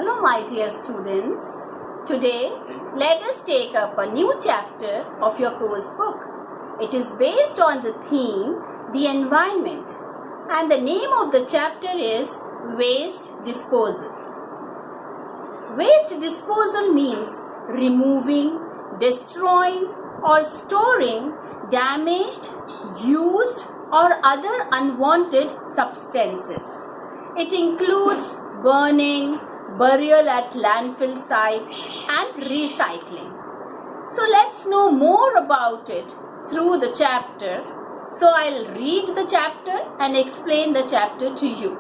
Hello my dear students. Today let us take up a new chapter of your course book. It is based on the theme the environment, and the name of the chapter is waste disposal. Waste disposal means removing, destroying or storing damaged, used or other unwanted substances. It includes burning, burial at landfill sites and recycling. So let's know more about it through the chapter. So I'll read the chapter and explain the chapter to you.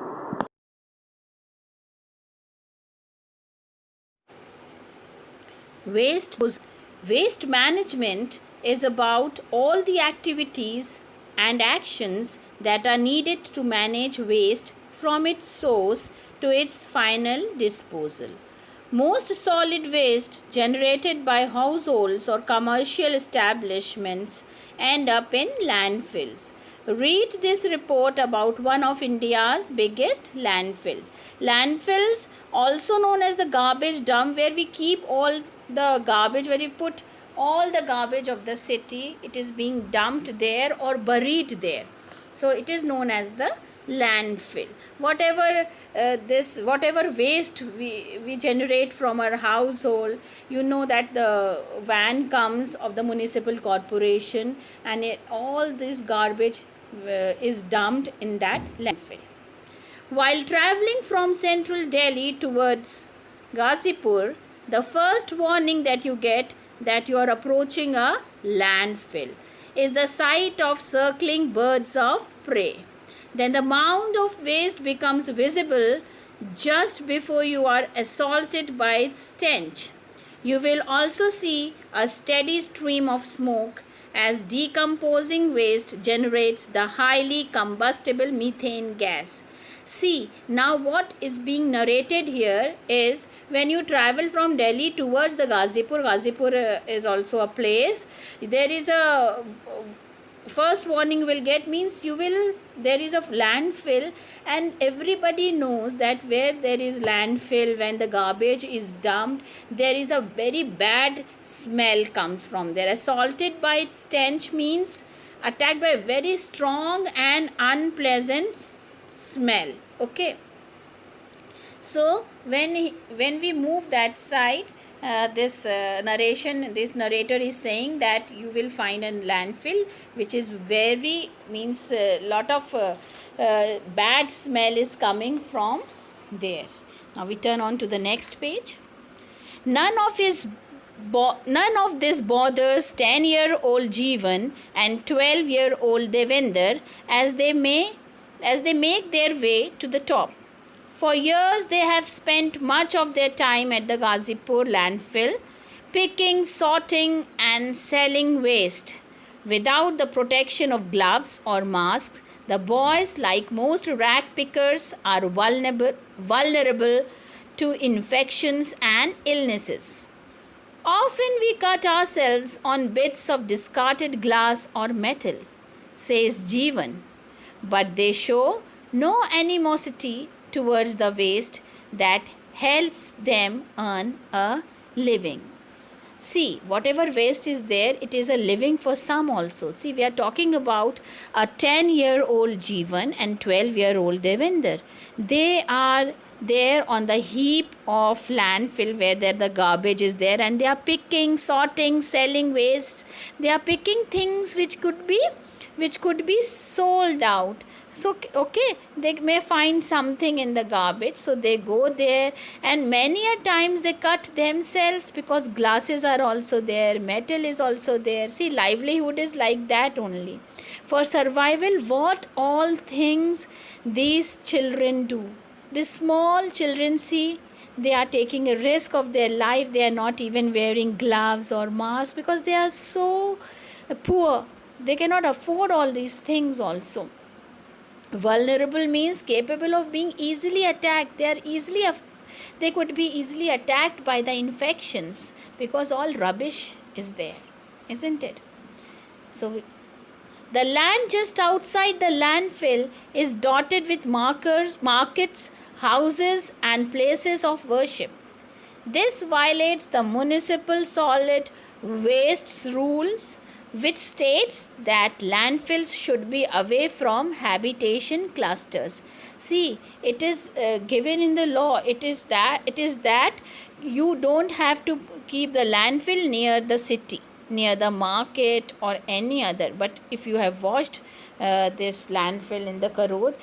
Waste management is about all the activities and actions that are needed to manage waste from its source to its final disposal. Most solid waste generated by households or commercial establishments end up in landfills. Read this report about one of India's biggest landfills. Landfills, also known as the garbage dump, where we keep all the garbage, where we put all the garbage of the city. It is being dumped there or buried there. So it is known as the landfill. Whatever waste we generate from our household, you know that the van comes of the municipal corporation, and all this garbage is dumped in that landfill. While traveling from central Delhi towards Ghazipur, the first warning that you get that you are approaching a landfill is the sight of circling birds of prey. Then the mound of waste becomes visible just before you are assaulted by its stench. You will also see a steady stream of smoke as decomposing waste generates the highly combustible methane gas. See, now what is being narrated here is when you travel from Delhi towards the Ghazipur is also a place. There is a first warning you will get means there is a landfill, and everybody knows that where there is landfill, when the garbage is dumped, there is a very bad smell comes from there. Assaulted by its stench means attacked by a very strong and unpleasant smell. Okay, so when we move that side, this narrator is saying that you will find a landfill which is lot of bad smell is coming from there. Now we turn on to the next page. None of this bothers 10-year-old Jeevan and 12-year-old Devender as they make their way to the top. For years, they have spent much of their time at the Ghazipur landfill, picking, sorting and selling waste. Without the protection of gloves or masks, the boys, like most rag pickers, are vulnerable to infections and illnesses. Often we cut ourselves on bits of discarded glass or metal, says Jeevan, but they show no animosity towards the waste that helps them earn a living. See, whatever waste is there, it is a living for some also. See, we are talking about a 10-year-old Jeevan and 12-year-old Devender. They are there on the heap of landfill where the garbage is there, and they are picking, sorting, selling waste. They are picking things which could be sold out. So, okay, they may find something in the garbage, so they go there, and many a times they cut themselves because glasses are also there, metal is also there. See, livelihood is like that only. For survival, what all things these children do. These small children, see, they are taking a risk of their life. They are not even wearing gloves or masks because they are so poor. They cannot afford all these things also. Vulnerable means capable of being easily attacked. They could be easily attacked by the infections because all rubbish is there, isn't it? So The land just outside the landfill is dotted with markets, houses, and places of worship. This violates the municipal solid wastes rules, which states that landfills should be away from habitation clusters. See, it is given in the law. It is that you don't have to keep the landfill near the city, near the market or any other. But if you have watched this landfill in the Karod,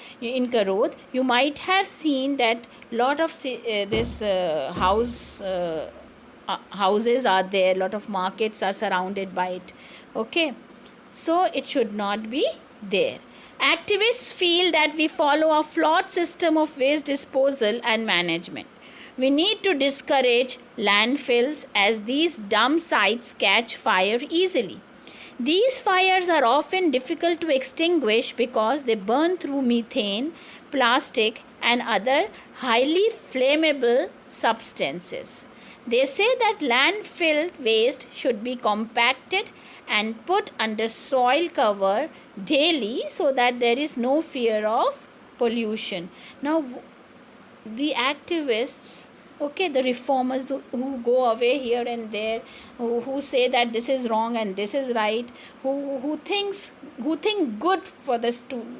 you might have seen that lot of this houses are there, lot of markets are surrounded by it. Okay, so it should not be there. Activists feel that we follow a flawed system of waste disposal and management. We need to discourage landfills as these dump sites catch fire easily. These fires are often difficult to extinguish because they burn through methane, plastic, and other highly flammable substances. They say that landfill waste should be compacted and put under soil cover daily so that there is no fear of pollution. Now, the activists, okay, the reformers who go away here and there, who say that this is wrong and this is right, who think good for the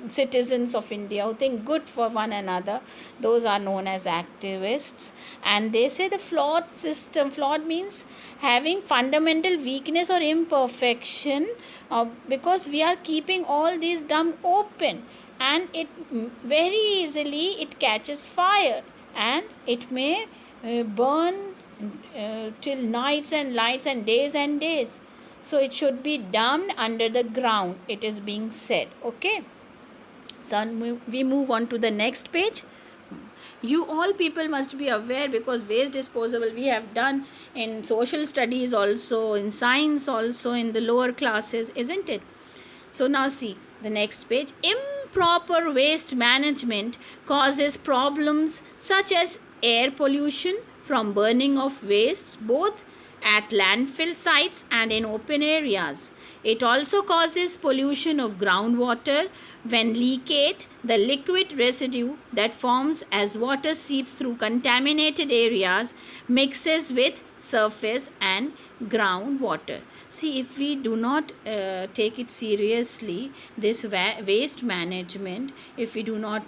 citizens of India, who think good for one another, those are known as activists. And they say the flawed system, flawed means having fundamental weakness or imperfection, because we are keeping all these dumps open, and it very easily it catches fire, and it may burn till nights and nights and days. So it should be dumped under the ground, it is being said. Okay, so we move on to the next page. You all people must be aware, because waste disposal we have done in social studies also, in science also, in the lower classes, isn't it? So now see the next page. Improper waste management causes problems such as air pollution from burning of wastes both at landfill sites and in open areas. It also causes pollution of groundwater when leachate, the liquid residue that forms as water seeps through contaminated areas, mixes with surface and groundwater. See, if we do not take it seriously, this waste management, if we do not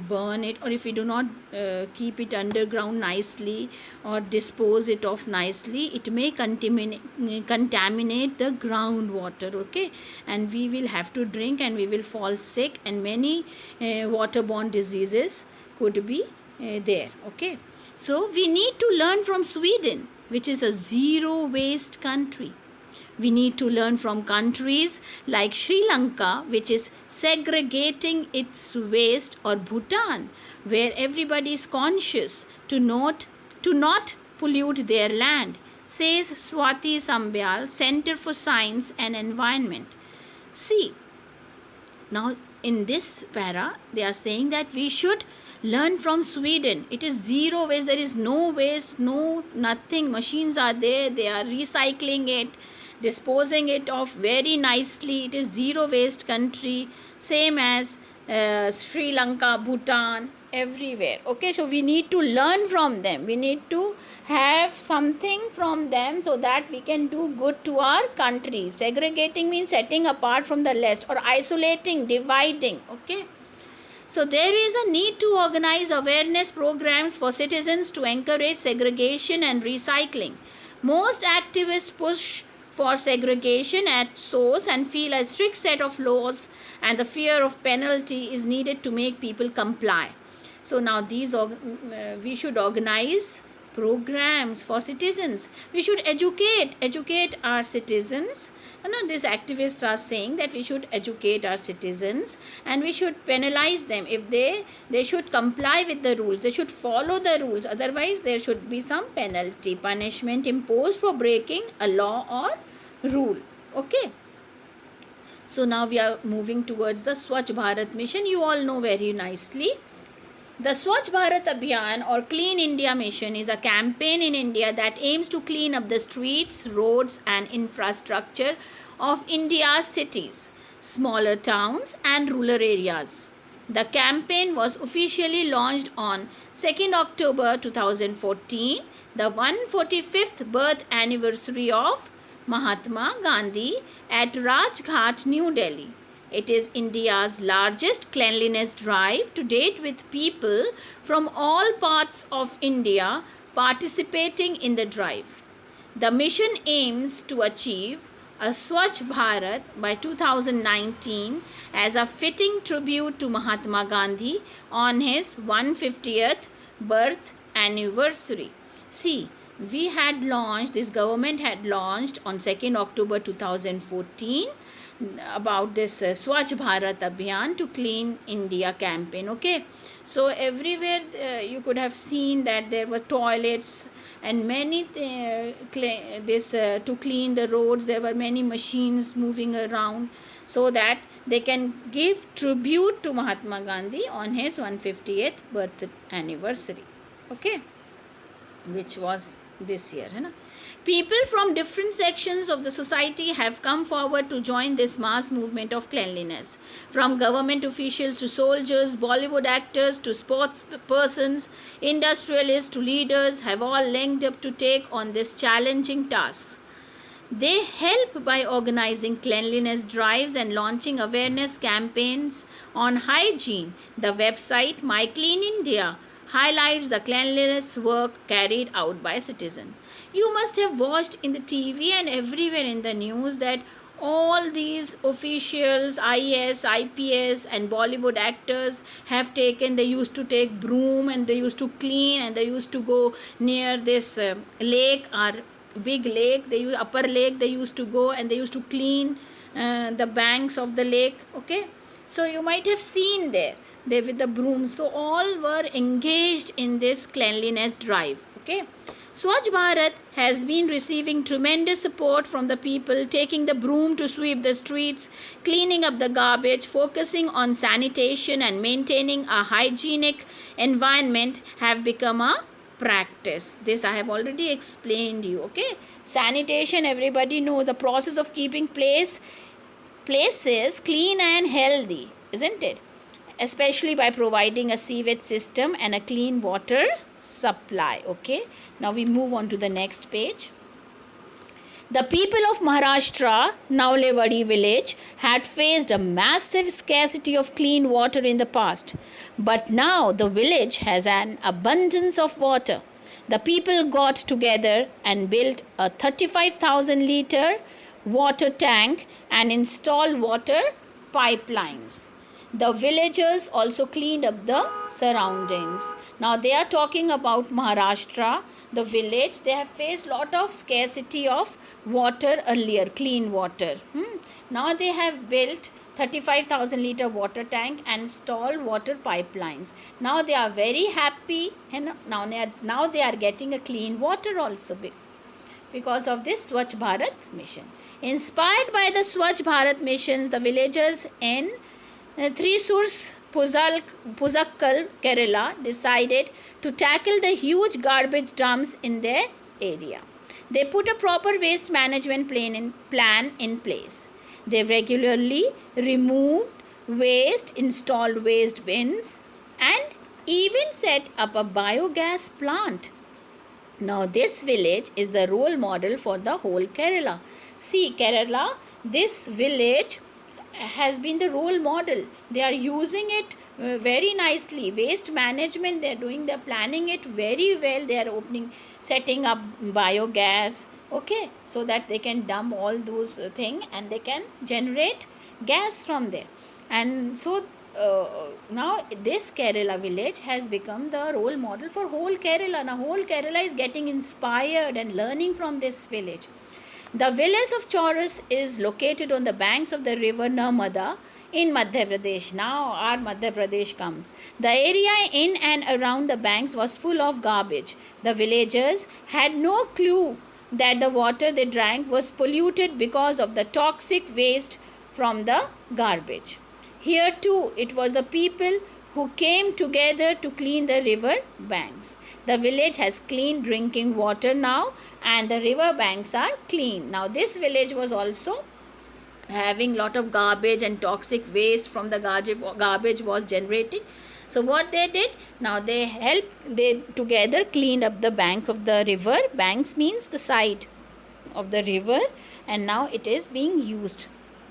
burn it, or if we do not keep it underground nicely or dispose it off nicely, it may contaminate the groundwater. Okay, and we will have to drink and we will fall sick, and many waterborne diseases could be there. Okay, so we need to learn from Sweden, which is a zero waste country. We need to learn from countries like Sri Lanka, which is segregating its waste, or Bhutan, where everybody is conscious to not pollute their land, says Swati Sambyal, Center for Science and Environment. See, now in this para, they are saying that we should learn from Sweden. It is zero waste. There is no waste, no nothing. Machines are there. They are recycling it, disposing it off very nicely. It is zero waste country, same as Sri Lanka, Bhutan, everywhere. Okay, so we need to learn from them. We need to have something from them so that we can do good to our country. Segregating means setting apart from the rest, or isolating, dividing. Okay, so there is a need to organize awareness programs for citizens to encourage segregation and recycling. Most activists push for segregation at source and feel a strict set of laws and the fear of penalty is needed to make people comply. So now we should organize programs for citizens. We should educate our citizens. These activists are saying that we should educate our citizens, and we should penalize them if they should comply with the rules. They should follow the rules. Otherwise, there should be some penalty, punishment imposed for breaking a law or rule. Okay. So now we are moving towards the Swachh Bharat mission. You all know very nicely. The Swachh Bharat Abhiyan, or Clean India Mission, is a campaign in India that aims to clean up the streets, roads and infrastructure of India's cities. smaller towns and rural areas. The campaign was officially launched on 2nd October 2014, the 145th birth anniversary of Mahatma Gandhi at Rajghat, New Delhi. It is India's largest cleanliness drive to date, with people from all parts of India participating in the drive. The mission aims to achieve a Swachh Bharat by 2019 as a fitting tribute to Mahatma Gandhi on his 150th birth anniversary. See, this government had launched on 2nd October 2014 about this Swachh Bharat Abhiyan to clean India campaign. Okay, so everywhere you could have seen that there were toilets and many to clean the roads. There were many machines moving around so that they can give tribute to Mahatma Gandhi on his 150th birth anniversary. Okay, which was this year, है ना? People from different sections of the society have come forward to join this mass movement of cleanliness. From government officials to soldiers, Bollywood actors to sports persons, industrialists to leaders have all linked up to take on this challenging task. They help by organizing cleanliness drives and launching awareness campaigns on hygiene. The website My Clean India highlights the cleanliness work carried out by citizens. You must have watched in the TV and everywhere in the news that all these officials, IAS, IPS and Bollywood actors they used to take broom and they used to clean, and they used to go near this lake or big lake, upper lake, they used to go and they used to clean the banks of the lake. Okay, so you might have seen they with the brooms. So all were engaged in this cleanliness drive. Okay, Swachh Bharat has been receiving tremendous support from the people, taking the broom to sweep the streets, cleaning up the garbage, focusing on sanitation and maintaining a hygienic environment have become a practice. This I have already explained you. Okay, sanitation, everybody know the process of keeping places clean and healthy, isn't it? Especially by providing a sewage system and a clean water supply. Okay, now we move on to the next page. The people of Maharashtra, Naulewadi village, had faced a massive scarcity of clean water in the past, but now the village has an abundance of water. The people got together and built a 35,000 litre water tank and installed water pipelines. The villagers also cleaned up the surroundings. Now they are talking about Maharashtra, the village. They have faced lot of scarcity of water earlier, clean water. Now they have built 35,000 litre water tank and installed water pipelines. Now they are very happy, and now they are getting a clean water also because of this Swachh Bharat mission. Inspired by the Swachh Bharat missions, the villagers in Thrissur Puzakkal, Kerala decided to tackle the huge garbage dumps in their area. They put a proper waste management plan in place. They regularly removed waste, installed waste bins, and even set up a biogas plant. Now this village is the role model for the whole Kerala. See, Kerala, this village has been the role model. They are using it very nicely. Waste management, they are doing, they are planning it very well. They are setting up biogas, okay, so that they can dump all those things and they can generate gas from there. And so now this Kerala village has become the role model for whole Kerala. Now whole Kerala is getting inspired and learning from this village. The village of Chaurus is located on the banks of the river Narmada in Madhya Pradesh. Now our Madhya Pradesh comes. The area in and around the banks was full of garbage. The villagers had no clue that the water they drank was polluted because of the toxic waste from the garbage. Here too, it was the people who came together to clean the river banks. The village has clean drinking water now, and the river banks are clean. Now this village was also having lot of garbage and toxic waste from the garbage was generating. So what they did, now they together cleaned up the bank of the river. Banks means the side of the river, and now it is being used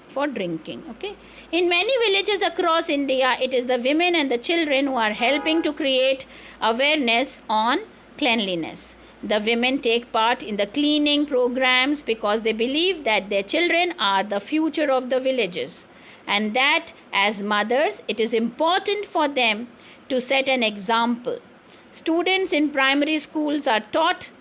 for drinking. Okay, in many villages across India, it is the women and the children who are helping to create awareness on cleanliness. The women take part in the cleaning programs because they believe that their children are the future of the villages, and that as mothers it is important for them to set an example. Students in primary schools are taught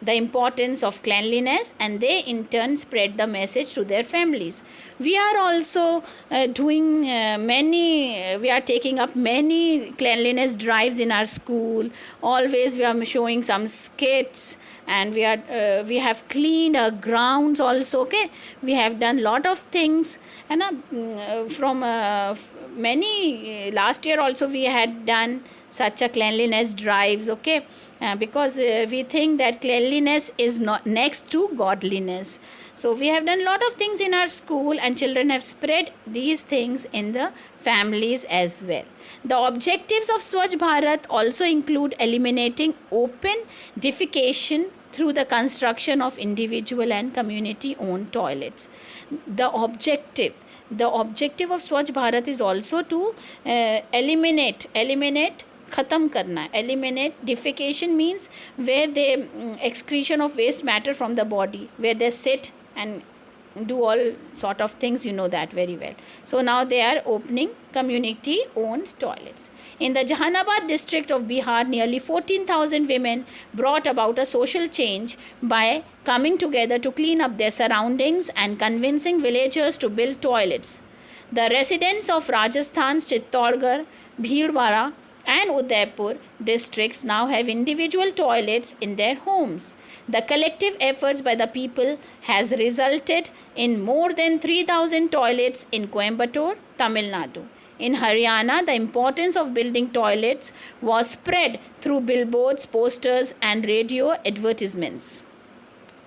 the importance of cleanliness, and they in turn spread the message to their families. We are also we are taking up many cleanliness drives in our school. Always we are showing some skits, and we have cleaned our grounds also. Okay, we have done lot of things, and from many last year also we had done such a cleanliness drives. Okay, because we think that cleanliness is not next to godliness. So we have done a lot of things in our school, and children have spread these things in the families as well. The objectives of Swachh Bharat also include eliminating open defecation through the construction of individual and community owned toilets. The objective of Swachh Bharat is also to eliminate khatam karna. Eliminate defecation means where they excretion of waste matter from the body, where they sit and do all sort of things, you know that very well. So now they are opening community owned toilets. In the Jahanabad district of Bihar, nearly 14,000 women brought about a social change by coming together to clean up their surroundings and convincing villagers to build toilets. The residents of Rajasthan's Chittorgarh, Bhilwara and Udaipur districts now have individual toilets in their homes. The collective efforts by the people has resulted in more than 3,000 toilets in Coimbatore, Tamil Nadu. In Haryana, the importance of building toilets was spread through billboards, posters and radio advertisements.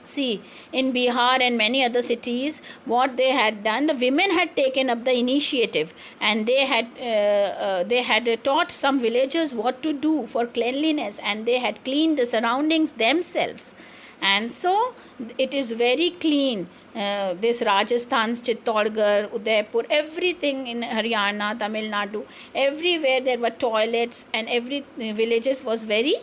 See, in Bihar and many other cities, what they had done, the women had taken up the initiative, and they had taught some villagers what to do for cleanliness, and they had cleaned the surroundings themselves. And so it is very clean. This Rajasthan's Chittorgarh, Udaipur, everything in Haryana, Tamil Nadu, everywhere there were toilets, and every villages was very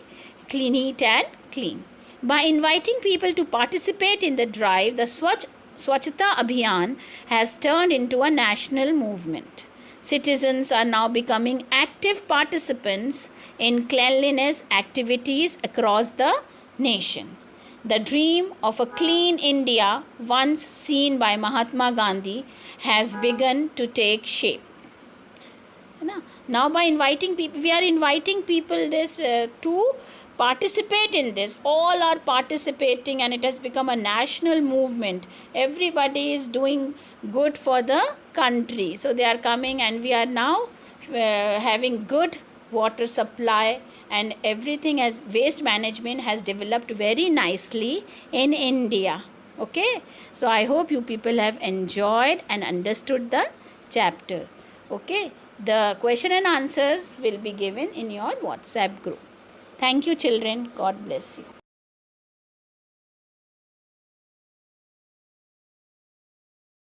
neat and clean. By inviting people to participate in the drive, the Swachhata Abhiyan has turned into a national movement. Citizens are now becoming active participants in cleanliness activities across the nation. The dream of a clean India, once seen by Mahatma Gandhi, has begun to take shape. Now by inviting people, we are inviting people to participate in this. All are participating, and it has become a national movement. Everybody is doing good for the country. So they are coming, and we are now having good water supply, and everything as waste management has developed very nicely in India. Okay, so I hope you people have enjoyed and understood the chapter. Okay, the question and answers will be given in your WhatsApp group. Thank you, children. God bless you.